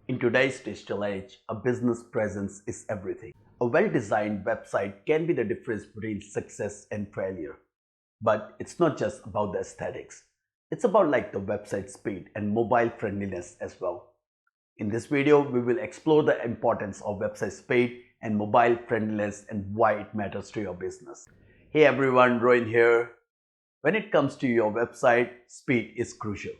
In today's digital age, a business presence is everything. A well-designed website can be the difference between success and failure. But it's not just about the aesthetics. It's about the website speed and mobile friendliness as well. In this video, we will explore the importance of website speed and mobile friendliness and why it matters to your business. Hey everyone, Rohin here. When it comes to your website, speed is crucial.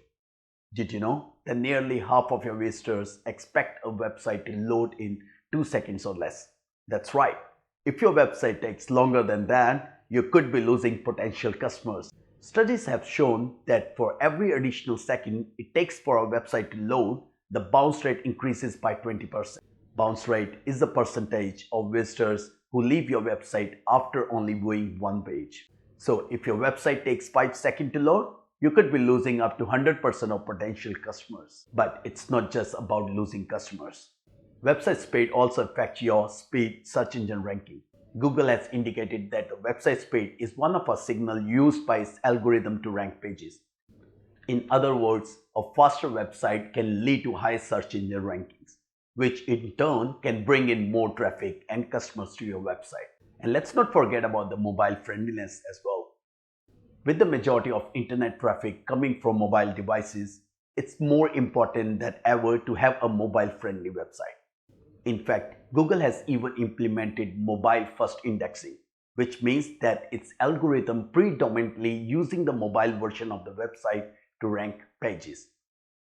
Did you know that nearly half of your visitors expect a website to load in 2 seconds or less? That's right. If your website takes longer than that, you could be losing potential customers. Studies have shown that for every additional second it takes for a website to load, the bounce rate increases by 20%. Bounce rate is the percentage of visitors who leave your website after only viewing one page. So if your website takes 5 seconds to load, you could be losing up to 100% of potential customers. But it's not just about losing customers. Website speed also affects your speed search engine ranking. Google has indicated that the website speed is one of a signal used by its algorithm to rank pages. In other words, a faster website can lead to higher search engine rankings, which in turn can bring in more traffic and customers to your website. And let's not forget about the mobile friendliness as well. With the majority of internet traffic coming from mobile devices, it's more important than ever to have a mobile-friendly website. In fact, Google has even implemented mobile-first indexing, which means that its algorithm predominantly using the mobile version of the website to rank pages.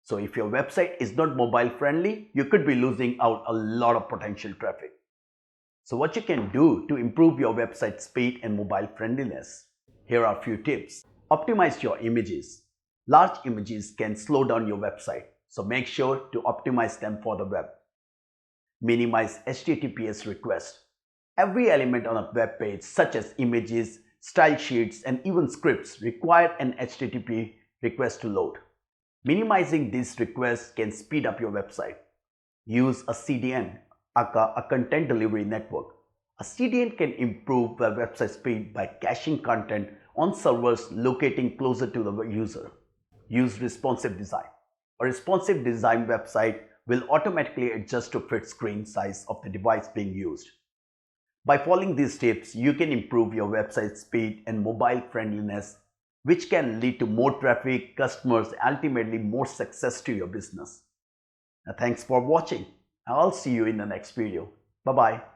So if your website is not mobile-friendly, you could be losing out a lot of potential traffic. So what you can do to improve your website speed and mobile friendliness? Here are a few tips. Optimize your images. Large images can slow down your website, so make sure to optimize them for the web. Minimize HTTPS requests. Every element on a web page, such as images, style sheets, and even scripts, require an HTTP request to load. Minimizing these requests can speed up your website. Use a CDN, aka a content delivery network. A CDN can improve the website speed by caching content on servers locating closer to the user. Use responsive design. A responsive design website will automatically adjust to fit screen size of the device being used. By following these tips, you can improve your website speed and mobile friendliness, which can lead to more traffic, customers, and ultimately more success to your business. Now, thanks for watching. I'll see you in the next video. Bye-bye.